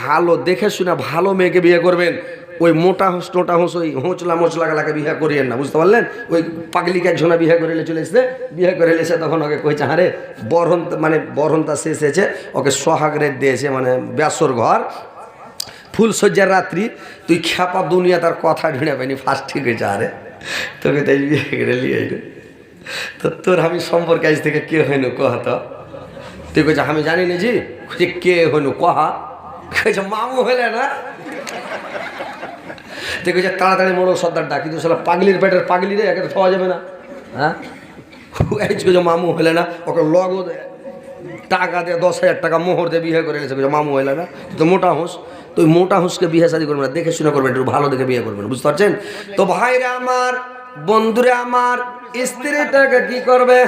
ভালো দেখে শুনে ভালো মেয়েকে বিয়ে করবেন। ওই মোটা হোস টোটা হোস ওই হোঁচলা মোচলা গালাকে বিয়ে করিয়েন না, বুঝতে পারলেন? ওই পাগলিকে একজনা বিয়ে করে চলে এসছে, বিয়ে করে এসে তখন ওকে কইছে হারে বরহন্তা শেষ হয়েছে, ওকে সোহাগ রেত দিয়েছে, মানে বেসর ঘর ফুল সজ্জার রাত্রি, তুই খ্যাপা দুনিয়া তার কথা ঢিঁড়ে পাইনি, ফার্স্ট ঠিক হয়েছে আরে তোকে তাই বিয়ে করে লিয়ে তো তোর আমি সম্পর্কে আজ থেকে কে হইনু কহ তো? তুই কইছে আমি জানি না জি, কে হইনু কহা? কইছে মামু হইলে না। তুই কইছে তাড়াতাড়ি মোড়ো সর্দার ডাকি, তুই সালা পাগলির পেটের পাগলি রে, একে তো খাওয়া যাবে না। হ্যাঁ কইছে মামু হইলে না, ওকে লগ টাকা দিয়ে 10,000 টাকা মোহর দিয়ে বিয়ে করে এসে মামু হইলে না, তুই তো মোটা হোস, তুই মোটা হোসকে বিয়ে শাদী করবেন না, দেখে শুনে করবেন, একটু ভালো দেখে বিয়ে করবেন, বুঝতে পারছেন? তো ভাইরা আমার, বন্ধুরে আমার, স্ত্রীটাকে কি করবে?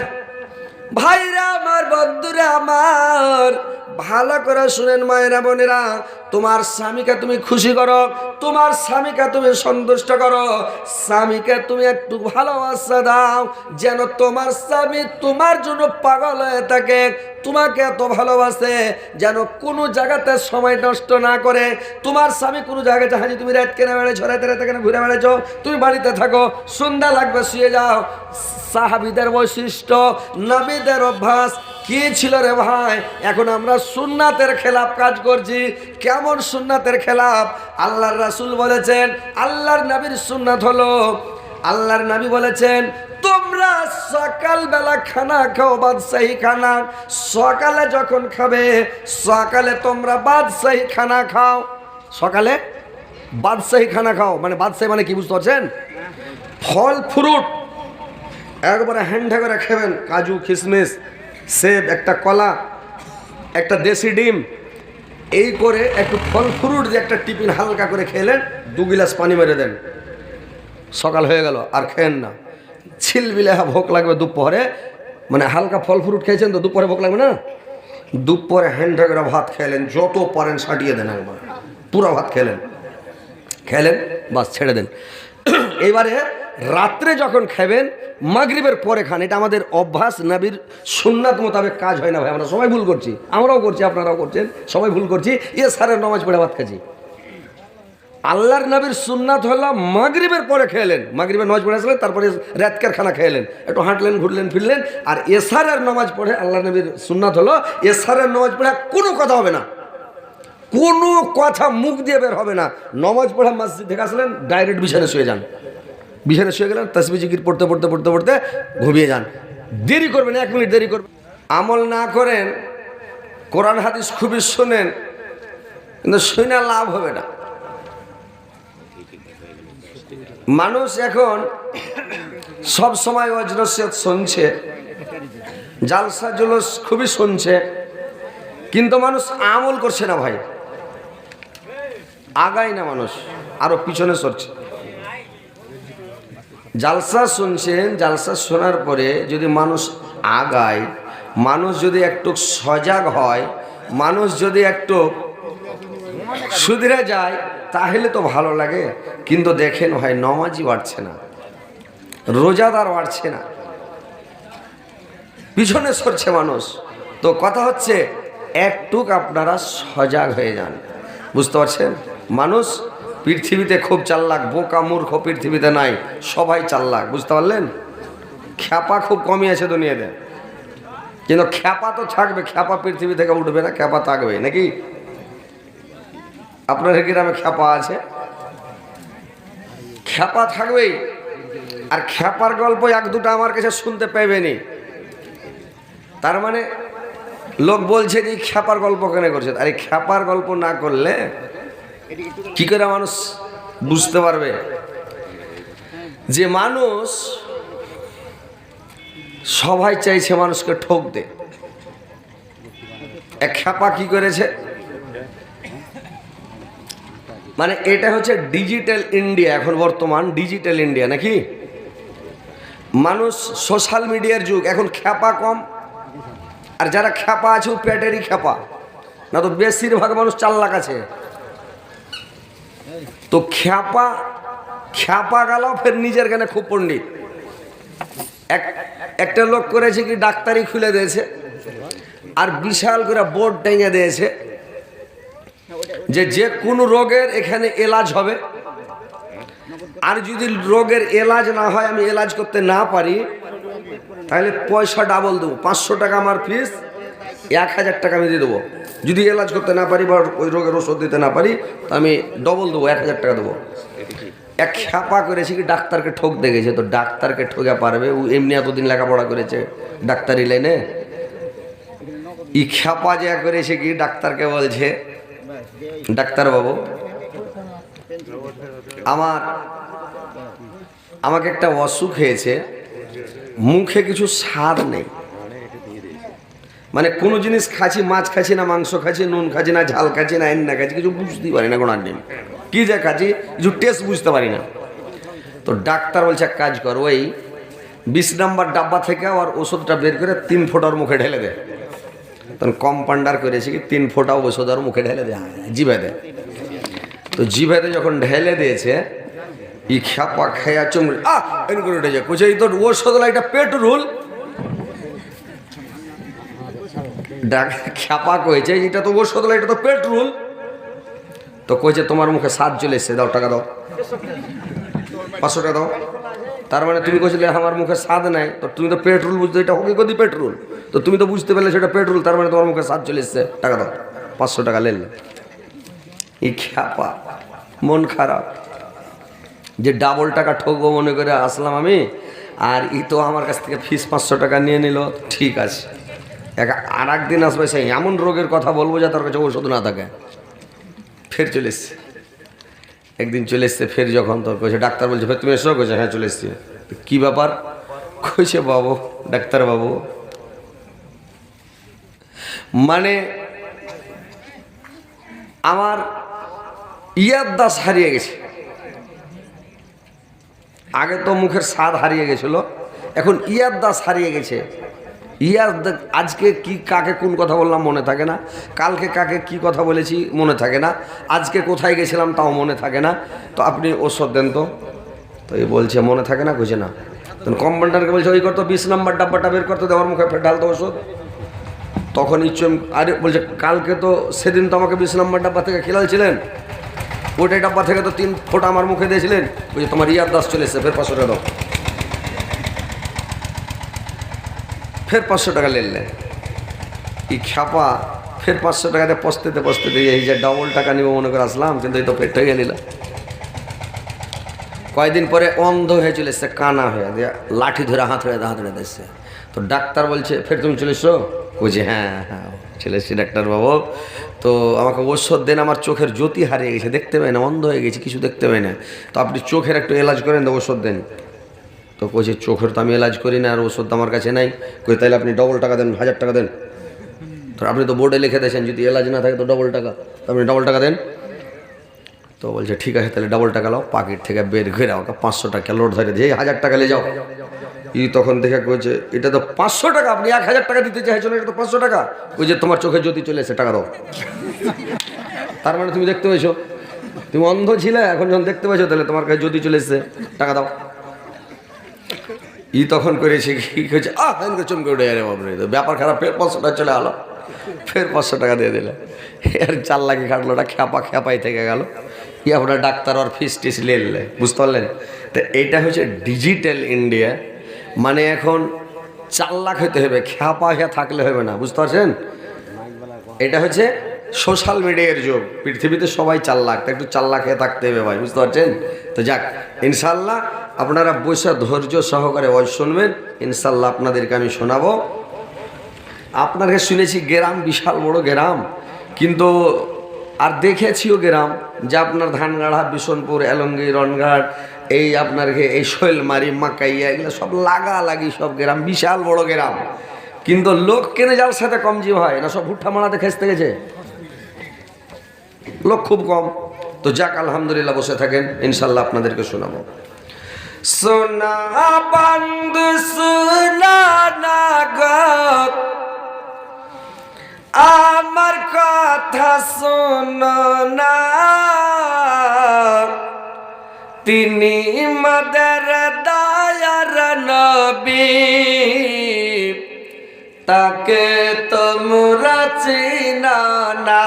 ভাইরা আমার, বন্ধুরে আমার, ভালো করে শুনেন মায়েরা বোনেরা, তোমার স্বামীকে তুমি খুশি করো, তোমার স্বামীকে তুমি সন্তুষ্ট করো, স্বামীকে তুমি একটু ভালোবাসা দাও, যেন তোমার স্বামী তোমার জন্য পাগল হয়ে থাকে, তোমাকে এত ভালোবাসে যেন কোনো জায়গাতে সময় নষ্ট না করে। তোমার স্বামী কোনো জায়গায় জাহাজি তুমি রাত কেনে বেড়েছো, রাতে রাতে কেন ঘুরে বেড়েছো, তুমি বাড়িতে থাকো, সন্ধ্যা লাগবে শুয়ে যাও। সাহাবীদের বৈশিষ্ট্য, নবীদের অভ্যাস কি ছিল রে ভাই? এখন আমরা সুন্নাতের খেলাফ কাজ করছি। কেমন সুন্নাতের খেলাফ? আল্লাহর রাসূল বলেছেন, আল্লাহর নবীর সুন্নাত হলো, আল্লাহর নবী বলেছেন তোমরা সকালবেলা খানা খাও বাদশাহী খানা, সকালে যখন খাবে সকালে তোমরা বাদশাহী খানা খাও, সকালে বাদশাহী খানা খাও। মানে বাদশাহী মানে কি বুঝতে পারছেন? ফল ফ্রুট একবারে হ্যান্ডা করে খাবেন, কাজু কিশমিশ সেব, একটা কলা, একটা দেশি ডিম, এই করে একটু ফল ফ্রুট দিয়ে একটা টিফিন হালকা করে খেলেন, 2 গিলাস পানি মেরে দেন, সকাল হয়ে গেল। আর খেয়েন না, ছিলবিলে ভোগ লাগবে দুপুরে, মানে হালকা ফল ফ্রুট খেয়েছেন তো দুপুরে ভোগ লাগবে না, দুপুরে হ্যান্ডা করে ভাত খেলেন, যত পারেন সাটিয়ে দেন, একবার পুরো ভাত খেলেন বাস ছেড়ে দেন। এইবারে রাত্রে যখন খাবেন মাগরিবের পরে খান, এটা আমাদের অভ্যাস, নবীর সুন্নাত মোতাবেক কাজ হয় না ভাই, আমরা সবাই ভুল করছি, আমরাও করছি, আপনারাও করছেন, সবাই ভুল করছি। সারের নামাজ পড়ে ভাত খাচ্ছি। আল্লাহর নবীর সুন্নাত হলো মাগরিবের পরে খেলেন, মাগরিবের নামাজ পড়ে আসলেন, তারপরে রাতকার খানা খেলেন, একটু হাঁটলেন ঘুরলেন ফিরলেন। আর এশারের নামাজ পড়ে আল্লাহর নবীর সুন্নাত হলো এশারের নামাজ পড়ে কোনো কথা হবে না, কোনো কথা মুখ দিয়ে বের হবে না। নামাজ পড়ে মসজিদ থেকে আসলেন, ডাইরেক্ট বিছানায় শুয়ে যান, বিছানায় শুয়ে গেলেন, তাসবিহ জিকির পড়তে পড়তে পড়তে পড়তে ঘুমিয়ে যান। দেরি করবেন, 1 মিনিট দেরি করবেন, আমল না করেন, কোরআন হাদিস খুবই শোনেন, কিন্তু শুনে লাভ হবে না। মানুষ এখন সব সময় ওয়াজ নসিহত শুনছে, জালসা জুলুস খুবই শুনছে, কিন্তু মানুষ আমল করছে না ভাই, আগায় না, মানুষ আরো পিছনে সরছে। জালসা শুনছেন, জালসা শোনার পরে যদি মানুষ আগায়, মানুষ যদি একটু সজাগ হয়, মানুষ যদি একটু সুধরে যায়, তাহলে তো ভালো লাগে। কিন্তু দেখেন ভাই, নামাজি বাড়ছে না, রোজাদার বাড়ছে না, পিছনে সরছে মানুষ। তো কথা হচ্ছে একটুক আপনারা সজাগ হয়ে যান, বুঝতে পারছেন? মানুষ পৃথিবীতে খুব চাল্লাক, বোকা মূর্খ পৃথিবীতে নাই, সবাই চাল্লাক, বুঝতে পারলেন? খ্যাপা খুব কমই আছে দুনিয়াতে, কিন্তু খ্যাপা তো থাকবে, খ্যাপা পৃথিবী থেকে উঠবে না, খ্যাপা থাকবে নাকি? আপনার গ্রামে খ্যাপা আছে, খ্যাপা থাকবেই। আর খ্যাপার গল্প 1-2টা আমার কাছে শুনতে পাইবেনি, তার মানে লোক বলছে যে খ্যাপার গল্প কেন করছে। আরে খ্যাপার গল্প না করলে কি করে মানুষ বুঝতে পারবে যে মানুষ সবাই চাইছে মানুষকে ঠকতে? এক খ্যাপা কি করেছে, মানে এটা হচ্ছে ডিজিটাল ইন্ডিয়া, এখন বর্তমান ডিজিটাল ইন্ডিয়া নাকি, মানুষ সোশ্যাল মিডিয়ার যুগ, এখন খ্যাপা কম, আর যারা খ্যাপা আছে ও পেটেরই খ্যাপা, না তো বেশিরভাগ মানুষ চাল্লাক আছে। তো খ্যাপা গেল ফের নিজের গানে খুব পণ্ডিত। একটা লোক করেছে কি, ডাক্তারি খুলে দিয়েছে আর বিশাল করে বোর্ড টেঙে দিয়েছে, যে কোনো রোগের এখানে এলাজ হবে। আর যদি রোগের এলাজ না হয়, আমি এলাজ করতে না পারি, তাহলে পয়সা ডাবল দেবো। 500 টাকা আমার ফিস, 1000 টাকা আমি দিয়ে দেবো। যদি এলাজ করতে না পারি বা ওই রোগের ওষুধ দিতে না পারি, তো আমি ডবল দেবো, 1000 টাকা দেবো। এক খ্যাপা করেছে কি ডাক্তারকে ঠক দেখেছে, তো ডাক্তারকে ঠকে পারবে? ও এমনি এতদিন লেখাপড়া করেছে ডাক্তারি লাইনে। ই খ্যাপা যা করেছে কি ডাক্তারকে বলছে, ডাক্তার বাবু আমাকে একটা অসুখ হয়েছে, মুখে কিছু স্বাদ নেই। মানে কোনো জিনিস খাচ্ছি, মাছ খাচ্ছি না, মাংস খাচ্ছি, নুন খাচ্ছি না, ঝাল খাচ্ছি না, এন্না খাচ্ছি, কিছু বুঝতেই পারি না। গোনার ডিম কি যে খাচ্ছি, কিছু টেস্ট বুঝতে পারি না। তো ডাক্তার বলছে এক কাজ কর, ওই 20 নম্বর ডাব্বা থেকে ওর ওষুধটা বের করে 3 ফোঁটার মুখে ঢেলে দে। তখন কম্পাউন্ডার করেছে কি 3 ফোঁটা ওষুধ ওর মুখে ঢেলে দে, জিভেতে। তো জিভেতে যখন ঢেলে দিয়েছে, ই খ্যাপা খেয়া চুমড়ে এরকম করে উঠে যায়, কোচে এই তো ওষুধ এটা পেট্রোল। খ্যাপা কয়েছে এটা তো ওষুধ, এটা তো পেট্রোল। তো কইছে তোমার মুখে স্বাদ চলে এসছে, দাও টাকা দাও, 500 টাকা দাও। তার মানে তুমি কইছিলে আমার মুখে স্বাদ নাই, তো তুমি তো পেট্রোল বুঝতে, এটা হোক কদি পেট্রোল, তো তুমি তো বুঝতে পারলে সেটা পেট্রোল, তার মানে তোমার মুখে স্বাদ চলে এসছে, টাকা দাও। 500 টাকা লেন। এই খ্যাপা মন খারাপ যে ডাবল টাকা ঠকবো মনে করে আসলাম আমি, আর ই তো আমার কাছ থেকে ফিস 500 টাকা নিয়ে নিল। ঠিক আছে, আর একদিন আসবে, সেই এমন রোগের কথা বলবো যে তার কাছে ওষুধ না থাকে। ফের চলে এসছে, একদিন চলে এসছে ফের, যখন তোর কইছে ডাক্তার বলছে ফের তুমি এসো, কইছে হ্যাঁ চলে এসছি। কি ব্যাপার? কইছে বাবু, ডাক্তার বাবু মানে আমার ইয়াদদাস হারিয়ে গেছে। আগে তো মুখের স্বাদ হারিয়ে গেছিল, এখন ইয়াদদাস হারিয়ে গেছে। আজকে কি কাকে কোন কথা বললাম মনে থাকে না, কালকে কাকে কি কথা বলেছি মনে থাকে না, আজকে কোথায় গেছিলাম তাও মনে থাকে না। তো আপনি ওষুধ দেন তো। তো এই বলছে মনে থাকে না, কইছে না। তখন কম্পাউন্ডারকে বলছে ওই করতো 20 নম্বর ডাব্বাটা বের করতে, দেওয়ার মুখে ফের ঢালতো ওষুধ। তখন ইচ্ছুম আরে বলছে কালকে তো সেদিন তো আমাকে 20 নম্বর ডাব্বা থেকে খেলালছিলেন, ওইটাই ডাব্বা থেকে তো 3 ফোঁটা আমার মুখে দিয়েছিলেন। বলছে তোমার ইয়াদদাস চলে এসছে, ফের 500 টাকা দাও। ফের 500 টাকা লেনলেন। এই খ্যাপা ফের 500 টাকাতে পস্তেতে পস্তেতে এই যে ডবল টাকা নিব মনে করে আসলাম, কিন্তু এই তো পেট হয়ে গেল। কয়েকদিন পরে অন্ধ হয়ে চলে এসছে, কানা হয়ে দিয়ে লাঠি ধরে হাতড়ে দিচ্ছে। তো ডাক্তার বলছে ফের তুমি চলে এসো? বলছি হ্যাঁ হ্যাঁ চলে এসছি ডাক্তার বাবু। তো আমাকে ওষুধ দেন, আমার চোখের জ্যোতি হারিয়ে গেছে, দেখতে পাই না, অন্ধ হয়ে গেছে, কিছু দেখতে পাই না। তো আপনি চোখের একটু এলাজ করেন, তো ওষুধ দেন। তো কইছে চোখের তো আমি এলাজ করি না, আর ওষুধ তো আমার কাছে নাই। কই তাহলে আপনি ডবল টাকা দেন, 1000 টাকা দেন। তো আপনি তো বোর্ডে লিখে দিয়েছেন যদি এলাজ না থাকে তো ডবল টাকা, তো আপনি ডবল টাকা দেন। তো বলছে ঠিক আছে তাহলে ডবল টাকা লাও। পকেট থেকে বের করে ওকে 500 টাকা লোড ধরে দিয়ে 1000 টাকা নিয়ে যাও। ই তখন দেখে কইছে এটা তো 500 টাকা, আপনি 1000 টাকা দিতে চাইছেন, এটা তো 500 টাকা। ওই যে তোমার চোখে জ্যোতি চলে এসে, টাকা দাও। তার মানে তুমি দেখতে পেয়েছো, তুমি অন্ধ ছিলে, এখন যখন দেখতে পেয়েছো তাহলে তোমার কাছে জ্যোতি চলে এসছে, টাকা দাও। ই তখন করেছে কি কইছে চমকে উঠে আরে বাবরে, তো ব্যাপার খারাপ। ফের 500 টাকা চলে আলো, ফের 500 টাকা দিয়ে দিলে। আর 4 লাখে কাটলো, ওটা খ্যাপাই থেকে গেল। ই আপনার ডাক্তার আর ফিস টিস লেনলে, বুঝতে পারলেন? তো এইটা হচ্ছে ডিজিটাল ইন্ডিয়া। মানে এখন 4 লাখ হতে হবে, খ্যাপা থাকলে হবে না, বুঝতে পারছেন? এটা হচ্ছে সোশ্যাল মিডিয়ার যুগ, পৃথিবীতে সবাই 4 লাখ, তো একটু 4 লাখে থাকতে হবে ভাই, বুঝতে পারছেন? তো যাক, ইনশাল্লাহ আপনারা বসে ধৈর্য সহকারে ওয়াজ শুনবেন, ইনশাল্লাহ আপনাদেরকে আমি শোনাবো। আপনাকে শুনেছি গ্রাম বিশাল বড় গ্রাম, কিন্তু আর দেখেছিও গ্রাম যে আপনার ধানগাড়া, বিশনপুর, এলঙ্গি, রনঘাট, এই আপনার এই শৈলমারি, মাকাইয়া, এগুলো সব লাগালাগি সব গ্রাম, বিশাল বড় গ্রাম। কিন্তু লোক কেনে যার সাথে কম জীব হয় না, সব ভুট্টা মারাতে খেসতে গেছে, লোক খুব কম। তো যাক আলহামদুলিল্লাহ, বসে থাকেন, ইনশাল্লাহ আপনাদেরকে শোনাবো। সোনা বন্ধু সোনা না গো, আমার কথা শোনো না, তিনি মদের দয়ার নবী, তাকে তোমরা চিনো না।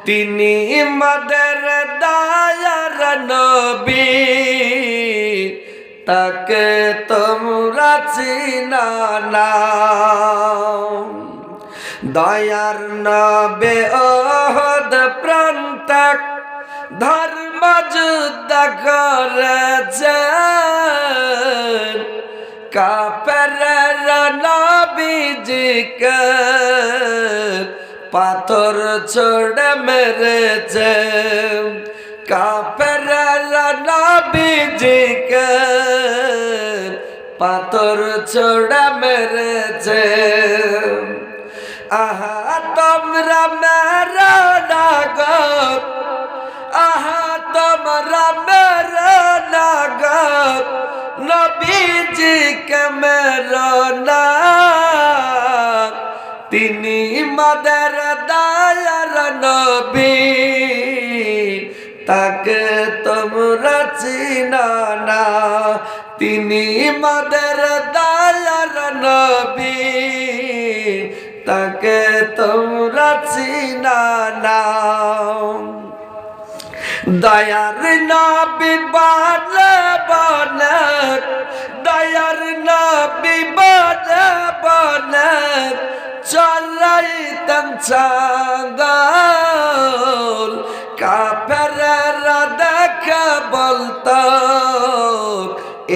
তিনি মদের দায়ার নবী, তাকে তোমরা চিনা না। দয়ার নবে ওহদ প্রান্তক ধর্ম যুদ্ধ করেছেন, কাফেররা নবীজিকে পাথর ছোড়ে মেরেছে। কাফেররা নবীজিকে পাথর ছোড়ে মেরেছে। আহা তোমরা মেরা নাগত, আহা তোমরা মেরা নাগত, নবীজিকে মেরো না। তিনি মদের দায়ার নবী, তাকে তোমরা চিনা না। তিনি মদের দায়ার নবী, তাকে তোমরা চিনা না। দয়ার নবী বনে বনে, দয়ার নবী বনে বনে চলাইতেন ছাগল। কাফেররা দেখে বলতো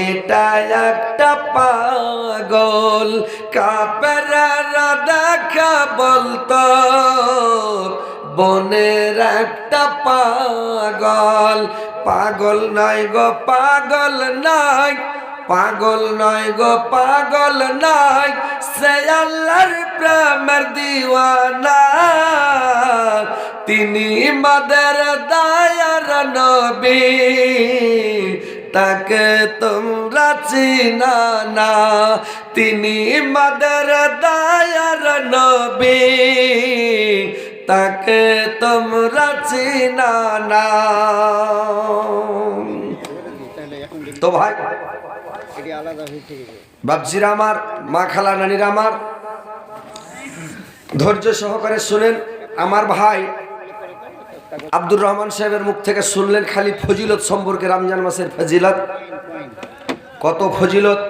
এটা একটা পাগল। কাফেররা দেখে বলতো বনের একটা পাগল। পাগল নয় গো পাগল নয়, পাগল নয় গো পাগল নয়, সে আল্লাহর প্রেমের দিওয়ানা। তিনি মদের দায়ার নবী, তাকে তোমরা চিনা না। তিনি মদের দায়ার নবী, তাকে তোমরা চিনা না। তো ভাই বাপজিরা আমার, মা খালা নানিরা আমার, ধৈর্য সহকারে শুনেন। আমার ভাই আব্দুর রহমান সাহেবের মুখ থেকে শুনলেন খালি ফজিলত সম্পর্কে, রমজান মাসের ফজিলত। কত ফজিলত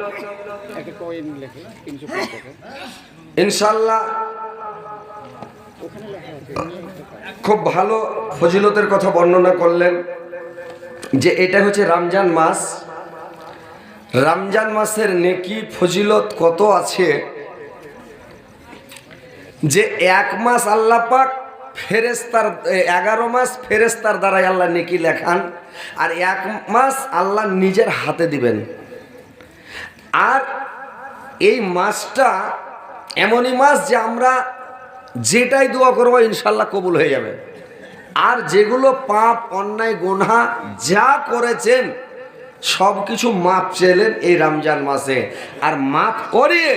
ইনশাআল্লাহ, খুব ভালো ফজিলতের কথা বর্ণনা করলেন। যে এটা হচ্ছে রমজান মাস, রমজান মাসের নেকি ফজিলত কত আছে। যে এক মাস আল্লাহ পাক ফেরেশতার 11 মাস ফেরেশতার দ্বারাই আল্লাহ নেকি লেখান, আর এক মাস আল্লাহ নিজের হাতে দিবেন। আর এই মাসটা এমনই মাস যে আমরা যেটাই দোয়া করবো ইনশাল্লাহ কবুল হয়ে যাবে। আর যেগুলো পাপ অন্যায় গুনাহ যা করেছেন সব কিছু মাপ চেলেন এই রমজান মাসে, আর মাপ করিয়ে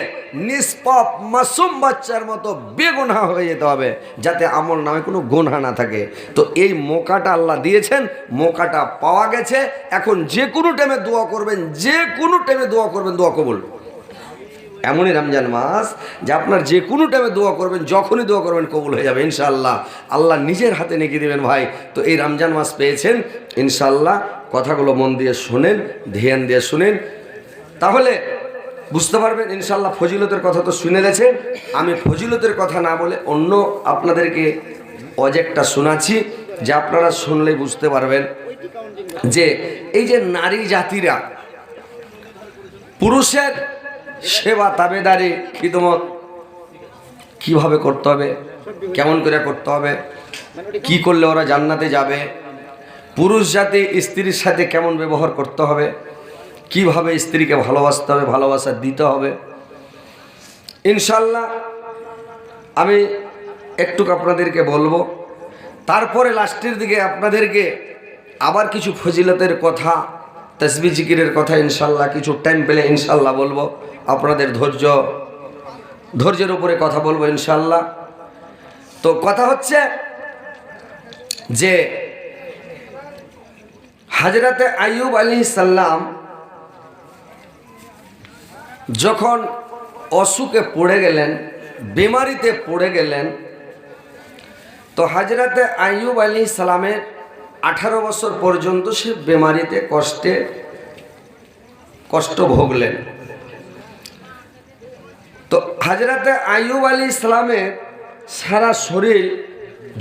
নিষ্পাপ মাসুম বাচ্চার মতো বেগুনাহ হয়ে যেতে হবে, যাতে আমল নামে কোনো গুনাহ না থাকে। তো এই মৌকাটা আল্লাহ দিয়েছেন, মৌকাটা পাওয়া গেছে। এখন যে কোনো টাইমে দোয়া করবেন, যে কোনো টাইমে দোয়া করবেন, দোয়া কবুল। এমনই রমজান মাস যে আপনার যে কোনো টাইমে দোয়া করবেন, যখনই দোয়া করবেন কবুল হয়ে যাবে ইনশাআল্লাহ। আল্লাহ নিজের হাতে নেকি দেবেন ভাই। তো এই রমজান মাস পেয়েছেন ইনশাআল্লাহ। কথাগুলো মন দিয়ে শোনেন, ধ্যান দিয়ে শুনেন, তাহলে বুঝতে পারবেন ইনশাআল্লাহ। ফজিলতের কথা তো শুনে গেছেন, আমি ফজিলতের কথা না বলে অন্য আপনাদেরকে অজেকটা শোনাচ্ছি, যে আপনারা শুনলেই বুঝতে পারবেন যে এই যে নারী জাতিরা পুরুষের সেবা তাবেদারি খিদমত কিভাবে করতে হবে, কেমন করে করতে হবে, কি করলে ওরা জান্নাতে যাবে, পুরুষ জাতি স্ত্রীর সাথে কেমন ব্যবহার করতে হবে, কিভাবে স্ত্রীকে ভালোবাসতে হবে, ভালোবাসা দিতে হবে, ইনশাল্লাহ আমি একটু আপনাদেরকে বলবো। তারপরে লাস্টের দিকে আপনাদেরকে আবার কিছু ফজিলতের কথা, তাসবিহ জিকিরের কথা ইনশাল্লাহ কিছু টাইম পেলে ইনশাল্লাহ বলবো। আপনাদের ধৈর্যের উপরে কথা বলবো ইনশাল্লাহ। তো কথা হচ্ছে যে হযরতে আইয়ুব আলাইহিস সালাম যখন অসুখে পড়ে গেলেন, বিমারিতে পড়ে গেলেন, তো হযরতে আইয়ুব আলাইহিস সালামের 18 বছর পর্যন্ত সে বেমারিতে কষ্ট ভোগলেন। তো হযরতে আইয়ুব আলাইহিস সালামের সারা শরীর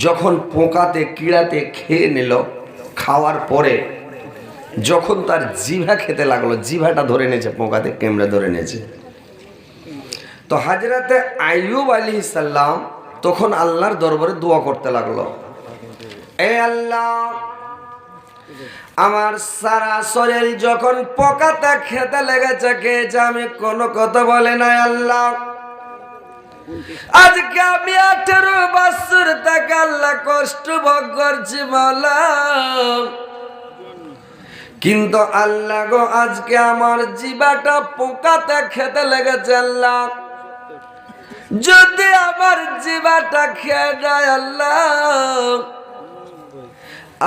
যখন পোকাতে কীড়াতে খেয়ে নিল, খাওয়ার পরে যখন তার জিভা খেতে লাগলো, জিভাটা ধরে নিয়েছে, পোকাতে কেমড়ে ধরে নিয়েছে। তো হযরতে আইয়ুব আলাইহিস সালাম তখন আল্লাহর দরবারে দোয়া করতে লাগলো, এ আল্লাহ, আমার সারা শরীর যখন পোকাতে খেতে লেগেছে, খেয়েছে, আমি কোনো কথা বলে নাই আল্লাহ, আজকে আমি 18 বছর থেকে আল্লাহ কষ্ট ভোগ করছি মাওলা, কিন্তু আল্লাহ গো আজকে আমার জিভাটা পোকাতে খেতে লেগেছে আল্লাহ, যদি আমার জিভাটা খেয়ে যায় আল্লাহ,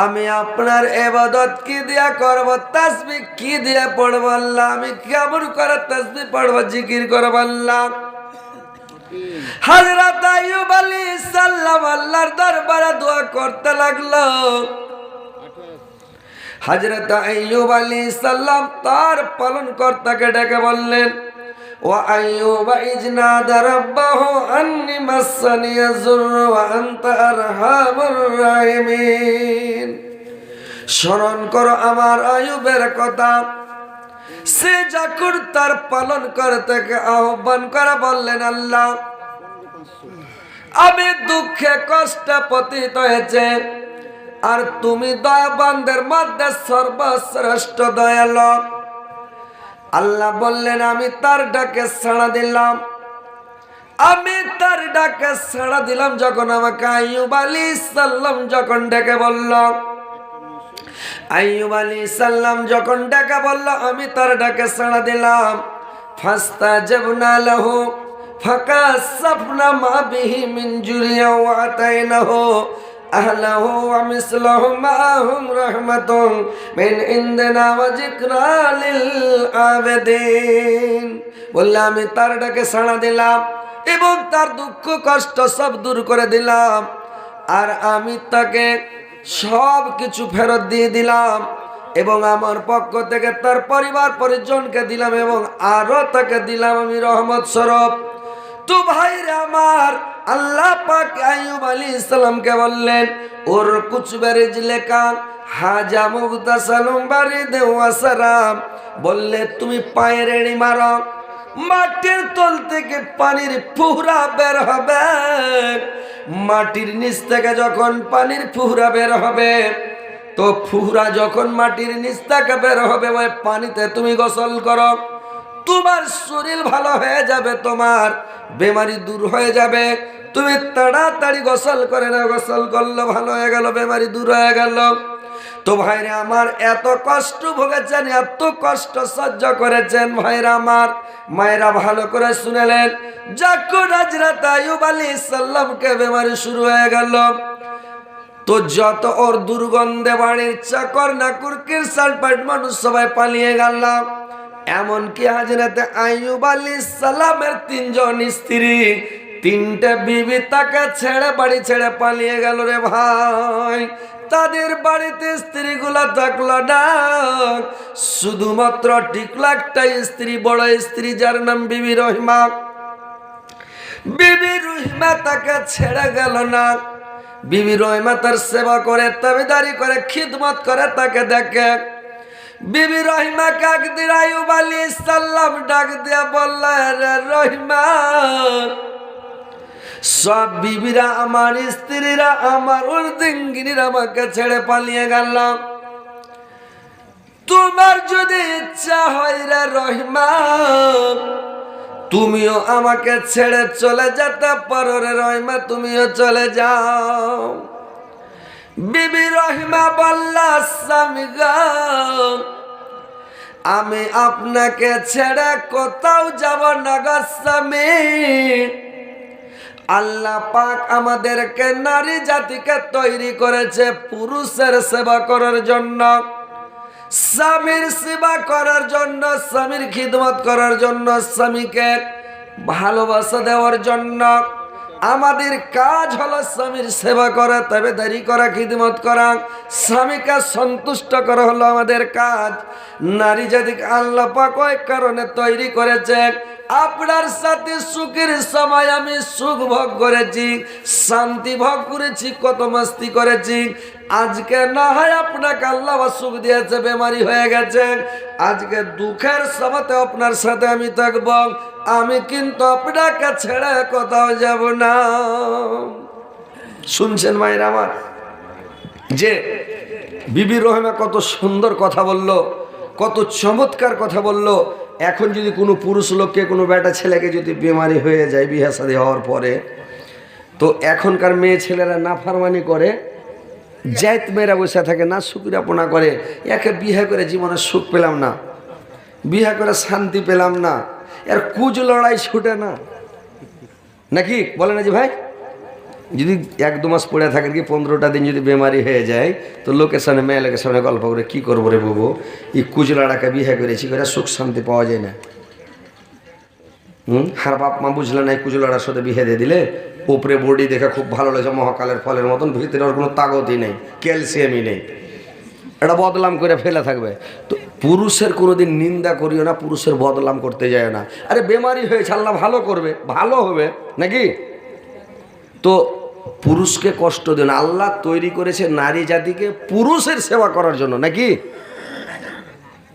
আমি আপনার ইবাদত কি দিয়া করব, তাসবিহ কি দিয়া পড়ব আল্লাহ, আমি কেমন করে তাসবিহ পড়ব, জিকির করব আল্লাহ। হযরত আইয়ুব আলাইহিস সালাম আল্লাহর দরবারে দোয়া করতে লাগলো। হযরত আইয়ুব আলাইহিস সালাম তার পালনকর্তাকে ডেকে বললেন, ওয়া আইয়ুব ইজনাদা রাব্বাহু আন্নী মাসসানিয়া যুররু ওয়া আনতা আরহামুর রাহিমিন। স্মরণ করো আমার আইয়ুবের কথা, সে যখন তার পালনকর্তাকে আহ্বান করে বললেন, আল্লাহ, আমি দুঃখে কষ্টে পতিত হয়েছে, আর তুমি দয়াবানদের মধ্যে সর্বশ্রেষ্ঠ দয়ালু। আল্লাহ বললেন, আমি তার ডাকে সাড়া দিলাম, আমি তার ডাকে সাড়া দিলাম। যখন আমাকে আইয়ুব আলাইহিস সালাম যখন ডেকে বলল, আইয়ুব আলাইহিস সালাম যখন ডেকে বলল, আমি তার ডাকে সাড়া দিলাম। ফাস্তাজাবনা লাহু ফাকাশাফনা মা বিহি মিন জুরিয়া ওয়া আতাইনাহু আহলাহু ওয়া মিসলাহু মাআহুম রাহমাতুন মিন ইনদিনা ওয়া যিকরা লিল আবিদিন। বললাম, আমি তার ডাকে সাড়া দিলাম এবং তার দুঃখ কষ্ট সব দূর করে দিলাম, আর আমি তাকে সব কিছু ফেরত দিয়ে দিলাম, এবং আমার পক্ষ থেকে তার পরিবার পরিজনকে দিলাম, এবং আরো তাকে দিলাম আমি রহমত স্বরূপ। তো ভাইরা আমার, আল্লাহ পাক আইয়ুব আলাইহিস সালামকে বললেন, ওর কুচবে রিজলেকা হাজা মুগতাসালুম বারিদে ওয়া সারাম, বললে তুমি পায়ের এড়ি মারো, মাটির তল থেকে পানির ফুহরা বের হবে, মাটির নিচ থেকে যখন পানির ফুহরা বের হবে, তো ফুহরা যখন মাটির নিচ থেকে বের হবে, ওই পানিতে তুমি গোসল করো, তোমার শরীর ভালো হয়ে যাবে, তোমার বেমারি দূর হয়ে যাবে। তুমি তাড়াতাড়ি গোসল করে না, গোসল করলো, ভালো হয়ে গেল, বেমারি দূর হয়ে গেল। তো ভাইরা আমার, এত কষ্ট ভোগেছেন, এত কষ্ট সহ্য করেছেন ভাইরা আমার, মায়েরা ভালো করে শুনেলেন। যখন হযরত আইয়ুব আলাইহিস সালামকে বেমারি শুরু হয়ে গেল, তো যত ওর দুর্গন্ধে বাড়ির চাকর নাকুর কিরসালপাট মানুষ সবাই পালিয়ে গেল। এমনকি হযরত আইয়ুব আলাইহিস সালামের 3 জন স্ত্রী, 3টে বিবি তাকে ছেড়ে বাড়ি ছেড়ে পালিয়ে গেল রে ভাই। তাদের বাড়িতে স্ত্রীগুলা থাকলো না, শুধুমাত্র টিকলো একটা স্ত্রী, বড় স্ত্রী, যার নাম বিবি রহিমা। বিবি রহিমা তাকে ছেড়ে গেল না। বিবি রহিমা তার সেবা করে, তাবেদারি করে, খিদমত করে, তাকে দেখে। বিবি রহিমা কাক দিয়ে আইয়ুব আলাইহিস সালাম ডাক দিয়া বলল, রে রহিমা, সব বিবিরা, আমার স্ত্রীরা, আমার উর্দিঙ্গিনীরা আমাকে ছেড়ে পালিয়ে গেল, তোমার যদি ইচ্ছা হয় রে রহিমা, তুমিও আমাকে ছেড়ে চলে যেতে পারো রে রহিমা, তুমিও চলে যাও। বিবি রহিমা বলল, স্বামী গো, আমি আপনাকে ছেড়ে কোথাও যাব না গো স্বামী। আল্লাহ পাক আমাদেরকে নারী জাতিকে তৈরি করেছে পুরুষের সেবা করার জন্য, স্বামীর সেবা করার জন্য, স্বামীর খিদমত করার জন্য, স্বামীকে ভালোবাসা দেওয়ার জন্য। আমাদের কাজ হলো স্বামীর সেবা করা, তাবেদারি করা, খিদমত করা, স্বামীকে সন্তুষ্ট করা হলো আমাদের কাজ। নারী জাতিকে আল্লাহ পাক ওই কারণে তৈরি করেছেন, আপনার সাথে সুখের সময় আমি সুখ ভোগ করেছি, শান্তি ভোগ করেছি, কত মস্তি করেছি। আজকে না হয় আপনাকে আল্লাহ সুখ দিয়েছে, বেমারি হয়ে গেছেন, আজকে দুঃখের সময়তে আপনার সাথে আমি থাকব, আমি কিন্তু আপনাকে ছেড়ে কোথাও যাব না। শুনছেন মায়ের আমার, যে বিবি রহিমা কত সুন্দর কথা বলল, কত চমৎকার কথা বলল। এখন যদি কোনো পুরুষ লোককে, কোনো বেটা ছেলেকে যদি বেমারি হয়ে যায় বিয়ে শাদী হওয়ার পরে, তো এখনকার মেয়ে ছেলেরা নাফরমানি করে, জাত মেয়েরা বসে থাকে, না শুকরিয়াপনা করে, একে বিয়ে করে জীবনে সুখ পেলাম না, বিয়ে করে শান্তি পেলাম না, এর কুজ লড়াই ছুটে না, নাকি বলে না? যে ভাই যদি 1-2 মাস পড়ে থাকে, কি 15টা দিন যদি বেমারি হয়ে যায়, তো লোকের সামনে, মেয়ে লোকের সামনে গল্প করে কি করবো রে বাবু, এই কুজলাড়াকে বিয়ে করেছি করে সুখ শান্তি পাওয়া যায় না। হার বাপ মা বুঝলে না, এই কুজলাড়ার সাথে বিয়ে দিয়ে দিলে উপরে বডি দেখে খুব ভালো লাগছে, মহাকালের ফলের মতন, ভিতরে ওর কোনো তাগতই নেই, ক্যালসিয়ামই নেই, এটা বদলাম করে ফেলে থাকবে। তো পুরুষের কোনোদিন নিন্দা করিও না, পুরুষের বদলাম করতে যায় না। আরে বেমারি হয়েছে, আল্লাহ ভালো করবে, ভালো হবে নাকি? তো পুরুষকে কষ্ট দেন, আল্লাহ তৈরি করেছে নারী জাতিকে পুরুষের সেবা করার জন্য, নাকি?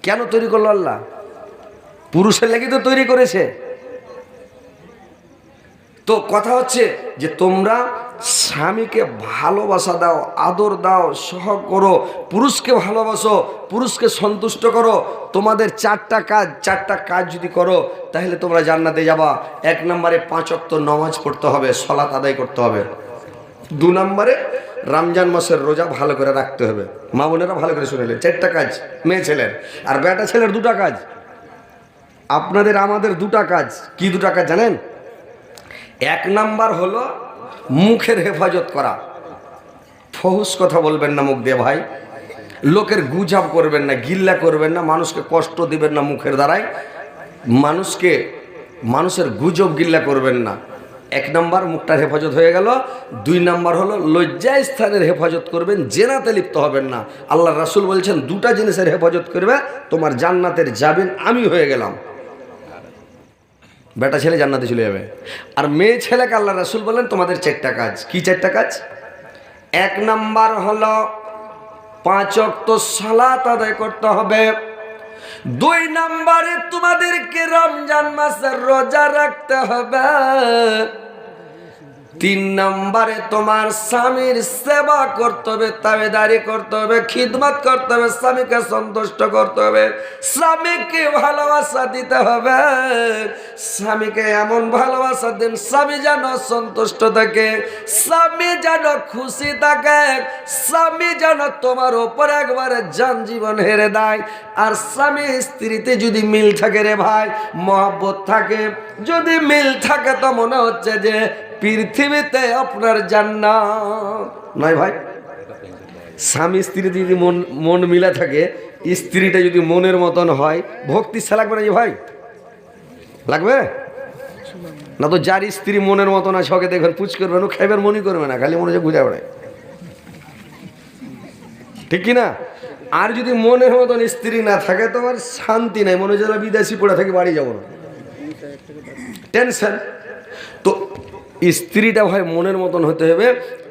কেন তৈরি করলো আল্লাহ? পুরুষের লাগি তো তৈরি করেছে। তো কথা হচ্ছে যে তোমরা স্বামীকে ভালোবাসা দাও, আদর দাও, সহ করো, পুরুষকে ভালোবাসো, পুরুষকে সন্তুষ্ট করো। তোমাদের 4টা কাজ যদি করো, তাহলে তোমরা জান্নাতে যাবা। 1 নম্বরে 5 ওয়াক্ত নামাজ পড়তে হবে, সালাত আদায় করতে হবে। 2 নম্বরে রমজান মাসের রোজা ভালো করে রাখতে হবে। মা বোনেরা ভালো করে শুনেলেন, 4টা কাজ মেয়ে ছেলের, আর বেটা ছেলের 2টা কাজ। আপনাদের আমাদের 2টা কাজ। কি 2টা কাজ জানেন? 1 নাম্বার হলো মুখের হেফাজত করা। ফহুস কথা বলবেন না মুখ দিয়ে ভাই, লোকের গুজব করবেন না, গিল্লা করবেন না, মানুষকে কষ্ট দিবেন না মুখের দ্বারাই, মানুষের গুজব গিল্লা করবেন না। 1 নাম্বার মুখটার হেফাজত হয়ে গেল। 2 নাম্বার হলো লজ্জা স্থানের হেফাজত করবেন, জেনাতে লিপ্ত হবেন না। আল্লাহ রাসূল বলছেন 2টা জিনিসের হেফাজত করবে, তোমার জান্নাতের যাবেন আমি হয়ে গেলাম। বেটা ছেলে জান্নাতে চলে যাবে। আর মেয়ে ছেলেকে আল্লাহ রাসূল বলেন তোমাদের 4টা কাজ। কি 4টা কাজ? 1 নাম্বার হলো 5 ওয়াক্ত সালাত আদায় করতে হবে। 2 নাম্বারে তোমাদেরকে রমজান মাসের রোজা রাখতে হবে। 3 নাম্বারে তোমার স্বামীর সেবা করতে হবে, তাবেদারি করতে হবে, খিদমত করতে হবে, স্বামীকে সন্তুষ্ট করতে হবে, স্বামীকে ভালোবাসা দিতে হবে। স্বামীকে এমন ভালোবাসা দিন স্বামী যেন সন্তুষ্ট থাকে, স্বামী যেন খুশি থাকে, স্বামী যেন তোমার ওপর একবারে জান জীবন হেরে দেয়। আর স্বামী স্ত্রীতে যদি মিল থাকে রে ভাই, মহব্বত থাকে, যদি মিল থাকে, তো মনে হচ্ছে যে পৃথিবীতে আপনার জান্নাত নয় ভাই। স্বামী স্ত্রী যদি মন মিলা থাকে, স্ত্রীটা যদি মনের মতন হয়, ভক্তি সে লাগবে না যে ভাই? লাগবে না? তো যার স্ত্রী মনের মতন আছে, ওকে দেখবেন পুচ করবে না, খাইবার মনই করবে না, খালি মনে হচ্ছে ঘুরে বেড়ায়, ঠিক কিনা? আর যদি মনের মতন স্ত্রী না থাকে, তো আর শান্তি নাই, মনে হচ্ছে বিদেশি পড়ে থাকে, বাড়ি যাবো না, টেনশন। তো স্ত্রীটা ভাই মনের মতন হতে হবে,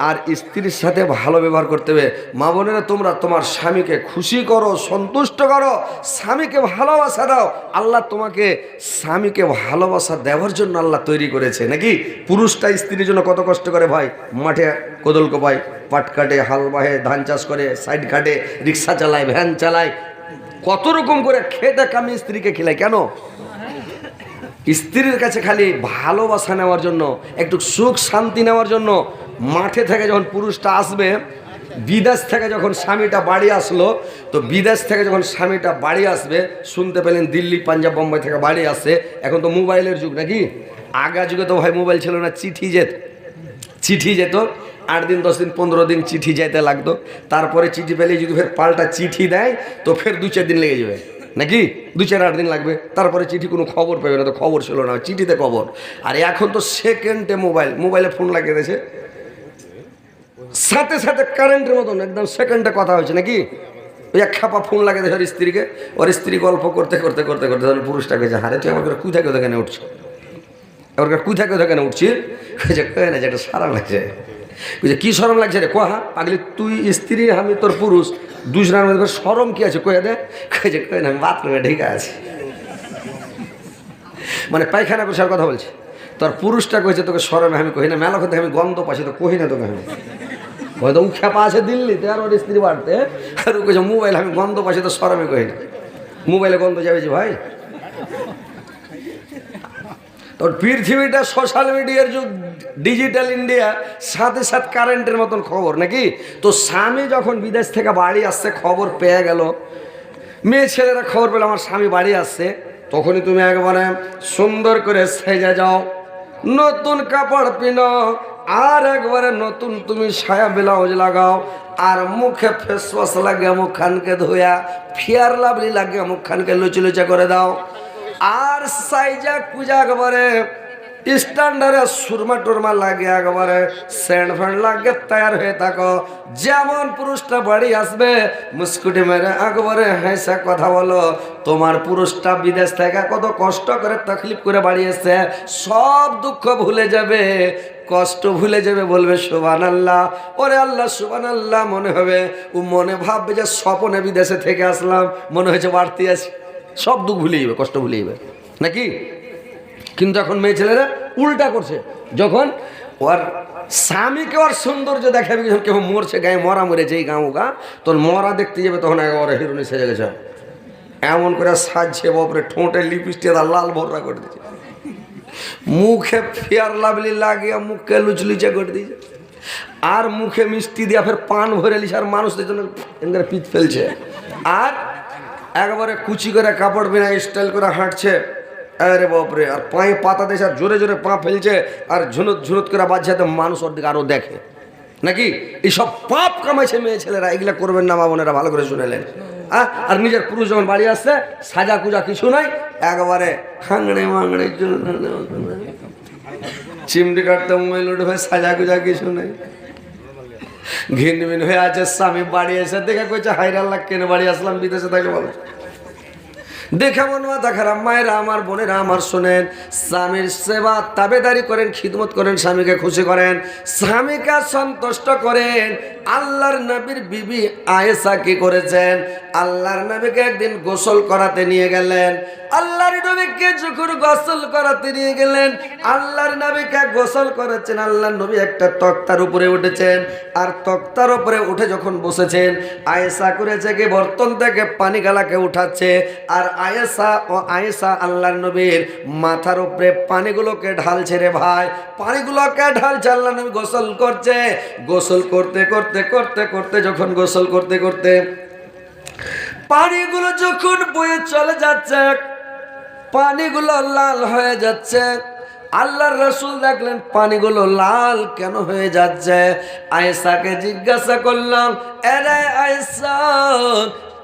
আর স্ত্রীর সাথে ভালো ব্যবহার করতে হবে। মা বোনেরা, তোমরা তোমার স্বামীকে খুশি করো, সন্তুষ্ট করো, স্বামীকে ভালোবাসা দাও। আল্লাহ তোমাকে স্বামীকে ভালোবাসা দেওয়ার জন্য আল্লাহ তৈরি করেছে, নাকি? পুরুষটা স্ত্রীর জন্য কত কষ্ট করে ভাই, মাঠে কোদল কোপায়, পাট কাটে, হাল বাহে, ধান চাষ করে, সাইড কাটে, রিক্সা চালায়, ভ্যান চালায়, কত রকম করে খেটে কামি স্ত্রীকে খেলায়। কেন? স্ত্রীর কাছে খালি ভালোবাসা নেওয়ার জন্য, একটু সুখ শান্তি নেওয়ার জন্য। মাঠে থেকে যখন পুরুষটা আসবে, বিদেশ থেকে যখন স্বামীটা বাড়ি আসলো, তো বিদেশ থেকে যখন স্বামীটা বাড়ি আসবে, শুনতে পেলেন দিল্লি, পাঞ্জাব, বোম্বাই থেকে বাড়ি আসছে। এখন তো মোবাইলের যুগ, নাকি? আগা যুগে তো ভাই মোবাইল ছিল না, চিঠি যেত 8 দিন, 10 দিন, 15 দিন চিঠি যেতে লাগতো। তারপরে চিঠি পেলে যদি ফের পাল্টা চিঠি দেয়, তো ফের 2-4 দিন লেগে যাবে। নাকি 2-4-8 দিন লাগবে, তারপরে চিঠি কোনো খবর পাবে না, তো খবর ছিল না, চিঠিতে খবর। আর এখন তো সেকেন্ডে মোবাইলে ফোন লাগিয়ে দিয়েছে, সাথে সাথে কারেন্টের মতন একদম সেকেন্ডে কথা হয়েছে নাকি। ওই এক খাপা ফোন লাগিয়ে দেয় ওর স্ত্রীকে, ওর স্ত্রী গল্প করতে করতে করতে করতে ধরেন পুরুষটাকে যে হারে তুই আমার কোথায় কোথায় কেন উঠছো, আমার কোথায় কোথায় কেন উঠছি, কয়ে না যে একটা সারা লাগছে, বুঝে কি শরম লাগছে রে, কোহা পাগলি তুই স্ত্রী আমি তোর পুরুষ, দুজনের মধ্যে শরম কি আছে কয়ে দে, কয়ে না আমি বাথরুমে ঢেকে আছি, মানে পায়খানা পেশার কথা বলছে। তোর পুরুষটা কইছে তোকে শরমে, আমি কহি না মেলা কথা, আমি গন্ধ পাচ্ছি তো কহি না তোকে, আমি হয়তো ও খেপা আছে দিল্লিতে আর ওর স্ত্রী বাড়তে, আর ও কইছে মোবাইল আমি গন্ধ পাচ্ছি তো শরমে কহি না, মোবাইলে গন্ধ যাবে যে ভাই। তোর পৃথিবীটা সোশ্যাল মিডিয়ার যুগ, ডিজিটাল ইন্ডিয়া, সাথে সাথে কারেন্টের মতন খবর নাকি। তো স্বামী যখন বিদেশ থেকে বাড়ি আসছে, খবর পেয়ে গেল, মেয়ে ছেলেরা খবর পেল আমার স্বামী বাড়ি আসছে, তখনই তুমি একবারে সুন্দর করে সেজে যাও, নতুন কাপড় পিনো, আর একবারে নতুন তুমি সায়া ব্লাউজ লাগাও, আর মুখে ফেস ওয়াশ লাগিয়ে মুখখানকে ধোয়া, ফেয়ার লাভলি লাগিয়ে মুখখানকে লুচি লুচা করে দাও, আর সাইজা কুজা একবারে স্ট্যান্ডার্ডে সুরমা টুরমা লাগে, একবারে স্যান্ড ফ্যান্ড লাগে তৈয়ার হয়ে থাকো। যেমন পুরুষটা বাড়ি আসবে মুস্কুটি মেরে একবারে হেসে কথা বলো, তোমার পুরুষটা বিদেশ থেকে কত কষ্ট করে তকলিফ করে বাড়ি এসে সব দুঃখ ভুলে যাবে, কষ্ট ভুলে যাবে, বলবে সুবহানাল্লাহ, ওরে আল্লাহ সুবহানাল্লাহ মনে হবে, ও মনে ভাববে যে স্বপনে বিদেশে থেকে আসলাম, মনে হয়েছে বাড়তি আছি, সব দুঃখ ভুলে যাবে, কষ্ট ভুলে যাবে নাকি। কিন্তু এখন মেয়ে ছেলেরা উল্টা করছে, যখন ওর স্বামীকে ওর সৌন্দর্য দেখাবে, কেউ মরছে গায়ে মরা মরেছে এই গাঁও গা, তোর মরা দেখতে যাবে, তখন একেবারে হিরোইনি সেজে গেছে, এমন করে সাজছে, বাপরে ঠোঁটে লিপস্টিক লাল ভররা করে দিয়েছে, মুখে ফেয়ার লাভলি লাগিয়ে মুখকে লুচলুচে করে দিয়েছে, আর মুখে মিষ্টি দিয়া ফের পান ভরে লিছে, আর মানুষদের জন্য পিচ ফেলছে, আর একবারে কুচি করে কাপড় বিনা স্টাইল করে হাঁটছে, আরে বাপরে, আর পায়ে পাতা দিয়েছে, আর জোরে জোরে পা ফেলছে, আর ঝুনুত ঝুনুত করে বাজছে, তো মানুষ ওর দিকে আরও দেখে নাকি। এইসব পাপ কামাইছে মেয়ে ছেলেরা, এগুলা করবেন না মা বোনেরা, ভালো করে শুনেলেন। আর নিজের পুরুষ যখন বাড়ি আসছে, সাজা কুজা কিছু নাই, একবারে হাংড়ে মাংড়ে চিমটি কাটতে মোবাইল উঠবে, সাজা কুজা কিছু নাই, ঘিনমিন হয়ে আছে। স্বামী বাড়ি এসে দেখে কইছে হায়রে আল্লাহ কেন বাড়ি আসলাম বিদেশে থাকে, বলো দেখে মন মাথা খারাপ। মায়েরা আমার, বোনেরা আমার, শোনেন, স্বামীর সেবা তাবেদারি করেন, খিদমত করেন, স্বামীকে খুশি করেন, স্বামীকে সন্তুষ্ট করেন। আল্লাহর নবীর বিবি আয়েশা কি করেছেন, আল্লাহর নবীকে একদিন গোসল করাতে নিয়ে গেলেন, আল্লাহর নবীকে যখন গোসল করাতে নিয়ে গেলেন, আল্লাহর নবীকে গোসল করেছেন, আল্লাহর নবী একটা তক্তার উপরে উঠেছেন, আর তক্তার উপরে উঠে যখন বসেছেন, আয়েশা করেছে কি বর্তন থেকে পানি গালাকে উঠাচ্ছে, আর আয়েশা আল্লাহর নবীর মাথার উপরে পানিগুলোকে ঢালছে রে ভাই, পানিগুলোকে ঢালছে, আল্লাহর নবী গোসল করছে, গোসল করতে করতে করতে করতে যখন গোসল করতে করতে পানিগুলো যখন বয়ে চলে যাচ্ছে, পানিগুলো লাল হয়ে যাচ্ছে, আল্লাহর রাসূল দেখলেন পানিগুলো লাল কেন হয়ে যাচ্ছে। আয়েশাকে জিজ্ঞাসা করলাম, আরে আয়েশা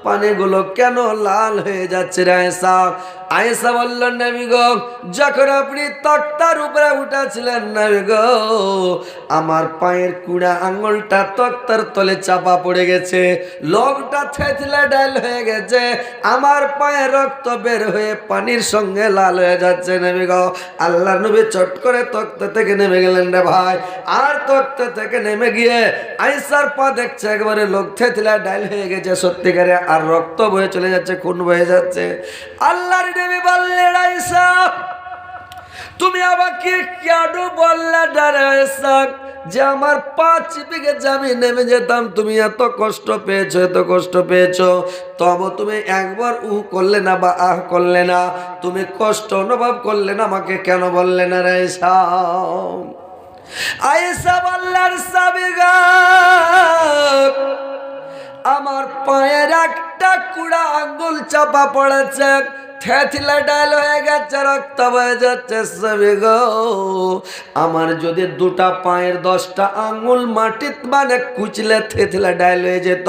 পানিগুলো কেন লাল হয়ে যাচ্ছে রে আয়েশা? আয়েশা বললেন, নবী গো, যখন আপনি তক্তার উপরে উঠেছিলেন নবী গো, আমার পায়ের কুড়া আঙুলটা তক্তার তলে চাপা পড়ে গেছে, লোকটা থেতলে ডাল হয়ে গেছে, আমার পায়ে রক্ত বের হয়ে পানির সঙ্গে লাল হয়ে যাচ্ছে নবী গো। আল্লাহর নবী চট করে তক্তা থেকে নেমে গেলেন রে ভাই, আর তক্তা থেকে নেমে গিয়ে আয়েশার পা দেখছে একবারে লোক থেতলে ডাল হয়ে গেছে সত্যিকারে, আর রক্ত বয়ে চলে যাচ্ছে, খুন বয়ে যাচ্ছে। আল্লাহর নবী বললেন, আয়েশা তুমি আমাকে কেন বললে ডারে আয়েশা যে আমার পা চিপে গেছে, আমি নেমে যেতাম, তুমি এত কষ্ট পেয়েছো, এত কষ্ট পেয়েছো, তবে তুমি একবার করলে না বা আহ করলে না, তুমি কষ্ট অনুভব করলে না, আমাকে কেন বললে না রে আয়েশা? আয়েশা বললেন, সাবিগা আমার পায়ের একটা কুড়া আঙ্গুল চাপা পড়েছে, থেতলা ডাল হয়ে গেছে, রক্ত বয়ে যাচ্ছে স্বামী গো। আমার যদি দুটা পায়ের 10টা আঙুল মাটিত মানে কুচলে থেতলা ডাল হয়ে যেত,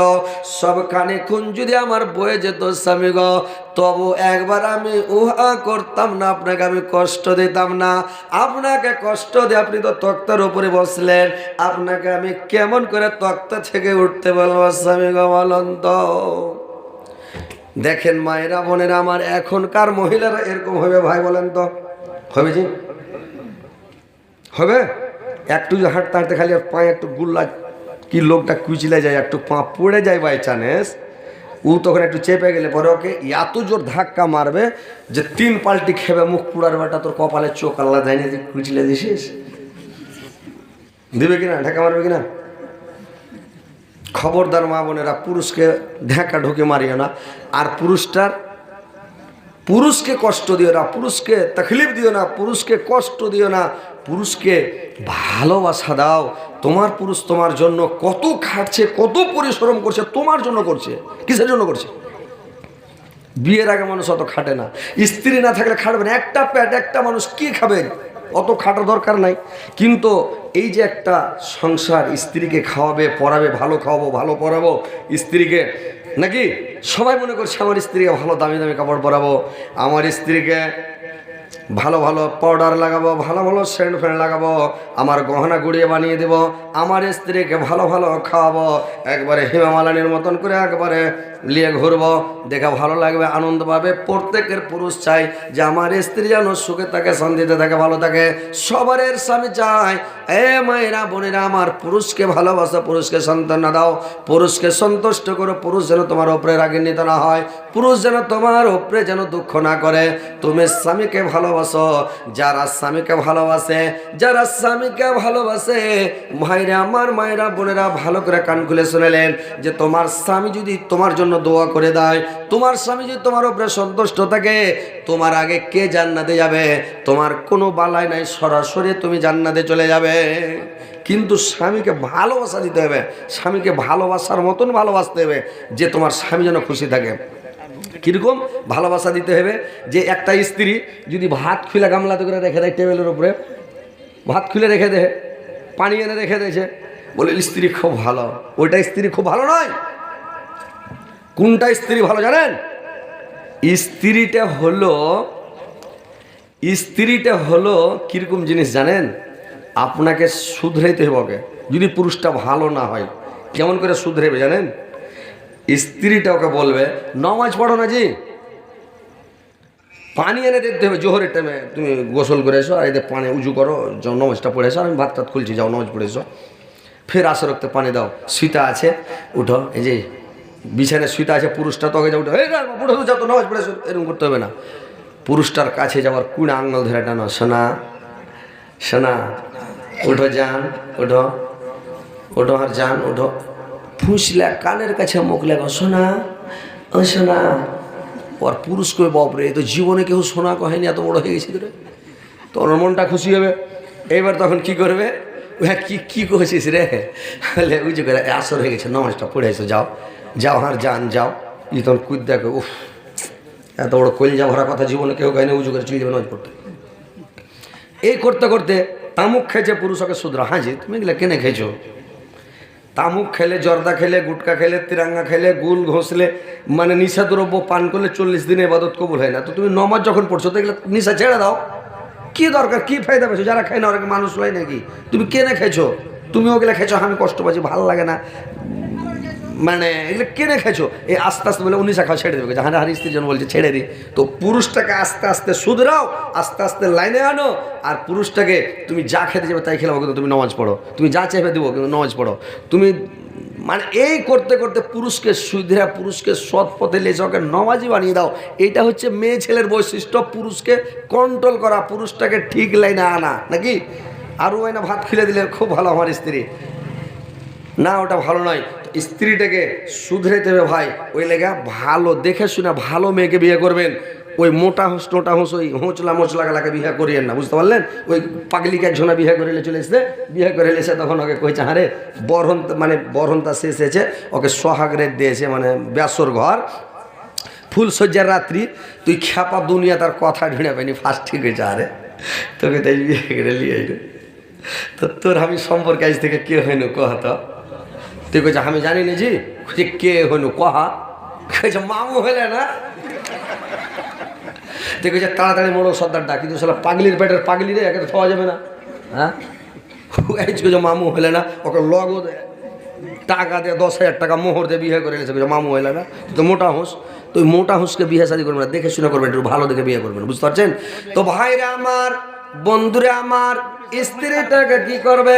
সবখানে খুন যদি আমার বয়ে যেত স্বামী গো, তবু একবার আমি উহা করতাম না, আপনাকে আমি কষ্ট দিতাম না। আপনাকে কষ্ট দিয়ে আপনি তো তক্তার উপরে বসলেন, আপনাকে আমি কেমন করে তক্তা থেকে উঠতে বলবো স্বামী গো, বলুন তো। দেখেন মায়েরা বোনেরা আমার, এখনকার মহিলারা এরকম হবে ভাই, বলেন তো হবে? জি হবে? একটু হাঁটতে হাঁটতে খালি পায়ে একটু গুল্লা কি লোকটা কুচলে যায়, একটু পা পড়ে যায় বাই চান্স, ও তখন একটু চেপে গেলে পরে ওকে এত জোর ধাক্কা মারবে যে 3 পাল্টি খেবে, মুখ পুড়ার বেটা তোর কপালে চোখ আল্লাহ দেয়নি, কুচলে দিছিস, দিবে কিনা, ঢাকা মারবে কিনা? খবরদার মা বোনেরা, পুরুষকে ঢাকা ঢুকে মারিও না। আর পুরুষকে কষ্ট দিও না, পুরুষকে তকলিফ দিও না, পুরুষকে কষ্ট দিও না, পুরুষকে ভালোবাসা দাও। তোমার পুরুষ তোমার জন্য কত খাটছে, কত পরিশ্রম করছে, তোমার জন্য করছে। কিসের জন্য করছে? বিয়ের আগে মানুষ অত খাটে না, স্ত্রী না থাকলে খাটবে না। একটা পেট একটা মানুষ কি খাবে, অত খাটার দরকার নাই। কিন্তু এই যে একটা সংসার, স্ত্রীকে খাওয়াবে পড়াবে, ভালো খাওয়াবো ভালো পড়াবো স্ত্রীকে, নাকি সবাই মনে করছে আমার স্ত্রীকে ভালো দামি দামি কাপড় পরাবো, আমার স্ত্রীকে ভালো ভালো পাউডার লাগাবো, ভালো ভালো সেন্ট ফ্যান্ট লাগাবো, আমার গহনা গুড়িয়ে বানিয়ে দেব, আমার স্ত্রীকে ভালো ভালো খাওয়াবো, একবারে হিমামালানির মতন করে একবারে নিয়ে ঘুরবো, দেখে ভালো লাগবে, আনন্দ পাবে। প্রত্যেকের পুরুষ চাই যে আমার স্ত্রী যেন সুখে থাকে, শান্তিতে থাকে, ভালো থাকে। সবার স্বামী চায়, এ মায়েরা বোনেরা আমার, পুরুষকে ভালোবাসো, পুরুষকে সান্ত্বনা দাও, পুরুষকে সন্তুষ্ট করো, পুরুষ যেন তোমার উপরে রাগান্বিত না হয়, পুরুষ যেন তোমার উপরে যেন দুঃখ না করে। তুমি স্বামীকে ভালোবাসো, যারা স্বামীকে ভালোবাসে, যারা স্বামীকে ভালোবাসে, ভাইরা আমার, মায়েরা বোনেরা ভালো করে কান খুলে শুনেলেন যে তোমার স্বামী যদি তোমার জন্য দোয়া করে দেয়, তোমার স্বামী যদি তোমার উপরে সন্তুষ্ট থাকে, তোমার আগে কে জান্নাতে যাবে? তোমার কোনো বালাই নাই, সরাসরি তুমি জান্নাতে চলে যাবে। কিন্তু স্বামীকে ভালোবাসা দিতে হবে, স্বামীকে ভালোবাসার মতন ভালোবাসতে হবে যে তোমার স্বামী যেন খুশি থাকে। কীরকম ভালোবাসা দিতে হবে? যে একটা স্ত্রী যদি ভাত খুলে গামলাতে করে রেখে দেয়, টেবিলের উপরে ভাত খুলে রেখে দেয়, পানি এনে রেখে দিয়েছে, বলে স্ত্রী খুব ভালো, ওইটা স্ত্রী খুব ভালো নয়। কোনটা স্ত্রী ভালো জানেন? স্ত্রীটা হলো কিরকম জিনিস জানেন? আপনাকে শুধরাইতে হবে ওকে। যদি পুরুষটা ভালো না হয়, কেমন করে শুধরাবে জানেন? স্ত্রীটা ওকে বলবে নামাজ পড়ো না, জি পানি এনে দিতে হবে, জোহরের টাইমে তুমি গোসল করে এসো, আর এদের পানি উজু করো, যাও নামাজটা পড়ে এসো, আমি ভাত টাত খুলছি, যাও নামাজ পড়ে এসো, ফের আসো রক্তে পানি দাও, সীতা আছে উঠো, এই যে বিছানায় সীতা আছে, পুরুষটা তোকে যা উঠো, পুরো যাও তো নামাজ পড়ে এসো, এরকম করতে হবে না। পুরুষটার কাছে যাওয়ার কুড়া আঙুল ধরে টানো, সোনা সোনা উঠো, যান ওঠো, ওঠো আর যান ওঠো, ফুসলে কানের কাছে মুখ লাগো, সোনা ও সোনা। ওর পুরুষ কবে বাপরে, এই তো জীবনে কেউ সোনা কহেনি, এত বড় হয়ে গেছি তোরে, তো ওর মনটা খুশি হবে। এইবার তখন কি করবে? হ্যাঁ কি করেছিস রে, বলে উঁচু করে আসর হয়ে গেছে, নামাজটা পড়ে এসো, যাও যাও আর যান যাও। ই তখন কুদ দেখো, উফ এত বড় কলজা ভরা কথা জীবনে কেউ গাইনি, উঁচু করে চলে যাবে নামাজ পড়তে। এই করতে করতে তামুক খেয়েছে পুরুষ, ওকে শুধরা, হ্যাঁ জি তুমি এগুলো কেনে খেয়েছো? তামুক খেলে, জর্দা খেলে, গুটকা খেলে, তিরাঙ্গা খেলে, গুল ঘষলে, মানে নিশা দ্রব্য পান করলে 40 দিনে ইবাদত কবুল হয় না। তো তুমি নমাজ যখন পড়ছো তো এগুলো নিশা ছেড়ে দাও, কি দরকার, কি ফায়দা পেয়েছো? যারা খায় না ওরা মানুষ হয় নাকি? তুমি কেনে খেয়েছো? তুমি ওগুলো খেয়েছো, আমি কষ্ট পাচ্ছি, ভালো লাগে না, মানে এগুলো কেনে খেয়েছো? এই আস্তে আস্তে বলে 19 খাওয়া ছেড়ে দেবে, হ্যাঁ হারি স্ত্রী জন বলছে ছেড়ে দিই। তো পুরুষটাকে আস্তে আস্তে শুধরাও, আস্তে আস্তে লাইনে আনো, আর পুরুষটাকে তুমি যা খেতে যাবে তাই খেলাবো, কিন্তু তুমি নামাজ পড়ো, তুমি যা চেপে দেবো কিন্তু নামাজ পড়ো তুমি। মানে এই করতে করতে পুরুষকে শুধরা, পুরুষকে সৎ পথে লেজে ওকে নামাজি বানিয়ে দাও। এইটা হচ্ছে মেয়ে ছেলের বৈশিষ্ট্য, পুরুষকে কন্ট্রোল করা, পুরুষটাকে ঠিক লাইনে আনা, নাকি? আর ওই না ভাত খুলে দিলে খুব ভালো আমার স্ত্রী, না ওটা ভালো নয়। স্ত্রীটাকে শুধরাইতে হবে ভাই, ওই লেগা ভালো দেখে শুনে ভালো মেয়েকে বিয়ে করবেন। ওই মোটা হোস টোটা হোস, ওই হোঁচলা মোচলা গালাকে বিয়ে করিয়েন না, বুঝতে পারলেন? ওই পাগলিকে একজনা বিয়ে করে চলে এসে, বিয়ে করে এসে তখন ওকে কইছে হারে বরহন, মানে বরহনটা শেষ হয়েছে, ওকে সোহাগ রেট দিয়েছে, মানে ব্যাসর ঘর। ফুলসজ্জার রাত্রি, তুই খ্যাপা দুনিয়া তার কথা ঢুঁড়ে পাইনি, ফার্স্ট ঠিক হয়েছে। আরে তোকে তাই বিয়ে করে নিয়ে আইল, তো তোর আমি সম্পর্কে আজ থেকে কে হইনু কহ তো? তুই কইছে আমি জানি না জি, কে হইনু কহা? কইছে মামু হইলে না। তুই কইছে তাড়াতাড়ি মোড়ল সর্দার ডাকি তো, শালা পাগলির পেটের পাগলি রে, একে তো খাওয়া যাবে না। হ্যাঁ, কইছে মামু হইলে না, ওকে লগো টাকা দিয়ে 10,000 টাকা মোহর দিয়ে বিয়ে করে নিয়েছে। মামু হইলে না, তো মোটা হুঁস, তুই মোটা হুঁসকে বিয়ে শাদি করবেন না, দেখে শুনে করবেন, একটু ভালো দেখে বিয়ে করবেন, বুঝতে পারছেন? তো ভাইরা আমার, বন্ধুরা আমার, স্ত্রীটাকে কি করবে?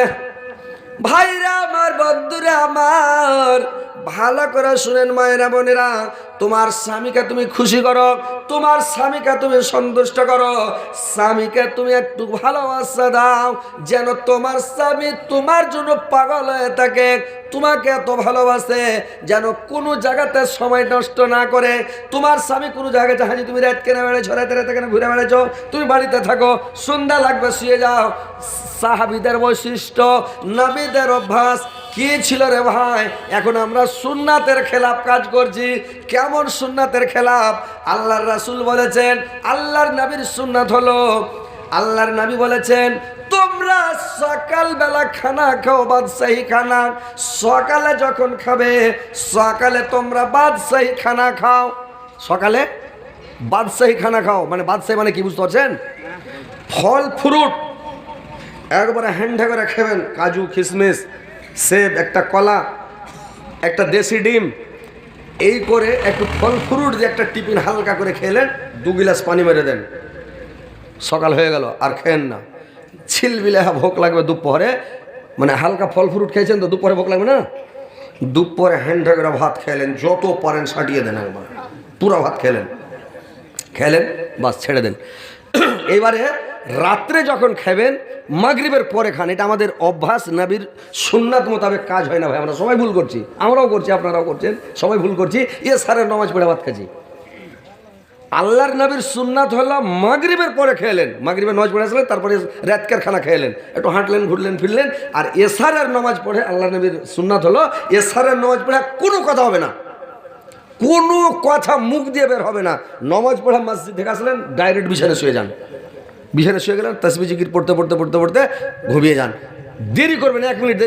ভাইরা আমার, বন্ধুরা আমার, ভালো করে শুনেন মায়েরা বোনেরা, তোমার স্বামীকে তুমি খুশি করো, তোমার স্বামীকে তুমি সন্তুষ্ট করো, স্বামীকে তুমি একটু ভালোবাসা দাও, যেন তোমার স্বামী তোমার জন্য পাগল হয়ে থাকে, তোমাকে এত ভালোবাসে যেন কোনো জায়গাতে সময় নষ্ট না করে। তোমার স্বামী কোনো জায়গায় জাহাজি, তুমি রাত কেনে বেড়েছ, রাতে কেনে ঘুরে বেড়েছ, তুমি বাড়িতে থাকো, সন্ধ্যা লাগবে শুয়ে যাও। সাহাবীদের বৈশিষ্ট্য, নবীদের অভ্যাস কি ছিল রে ভাই? এখন আমরা সুন্নাতের খেলাফ কাজ করছি। কেমন সুন্নাতের খেলাফ? আল্লাহর রাসূল বলেছেন, আল্লাহর নবীর সুন্নাত হলো, আল্লাহর নবী বলেছেন তোমরা সকালবেলা খানা খাও বাদশাহী খানা, সকালে যখন খাবে সকালে তোমরা বাদশাহী খানা খাও, সকালে বাদশাহী খানা খাও। মানে বাদশাহী মানে কি বুঝতে পারছেন? ফল ফ্রুট একবারে হ্যান্ডে করে খাবেন, কাজু কিশমিশ সেব, একটা কলা, একটা দেশি ডিম, এই করে একটু ফল ফ্রুট দিয়ে একটা টিফিন হালকা করে খেলেন, 2 গিলাস পানি মেরে দেন, সকাল হয়ে গেল। আর খেয়েন না, ছিলবিলে ভোগ লাগবে দুপুরে, মানে হালকা ফল ফ্রুট খেয়েছেন তো দুপুরে ভোগ লাগবে না, দুপুরে হ্যান্ডে করে ভাত খেলেন, যত পারেন সাটিয়ে দেন, একবার পুরো ভাত খেলেন, বাস ছেড়ে দেন। এইবারে রাত্রে যখন খাবেন মাগরিবের পরে খান, এটা আমাদের অভ্যাস, নবীর সুন্নাত মোতাবেক কাজ হয় না ভাই, আমরা সবাই ভুল করছি, আমরাও করছি, আপনারাও করছেন, সবাই ভুল করছি। সারের নামাজ পড়ে ভাত খাচ্ছি। আল্লাহর নবীর সুন্নাত হলো মাগরিবের পরে খেলেন, মাগরিবের নামাজ পড়ে আসলেন, তারপরে রাতকার খানা খেলেন, একটু হাঁটলেন, ঘুরলেন, ফিরলেন। আর এশারের নামাজ পড়ে আল্লাহর নবীর সুন্নাত হলো এশারের নামাজ পড়ে কোনো কথা হবে না, কোনো কথা মুখ দিয়ে বের হবে না। নামাজ পড়ে মসজিদ থেকে আসলেন, ডাইরেক্ট বিছানায় শুয়ে যান, বিছানায় শুয়ে গেলেন, তাসবিহ জিকির পড়তে পড়তে ঘুমিয়ে যান, দেরি করবেন 1 মিনিট।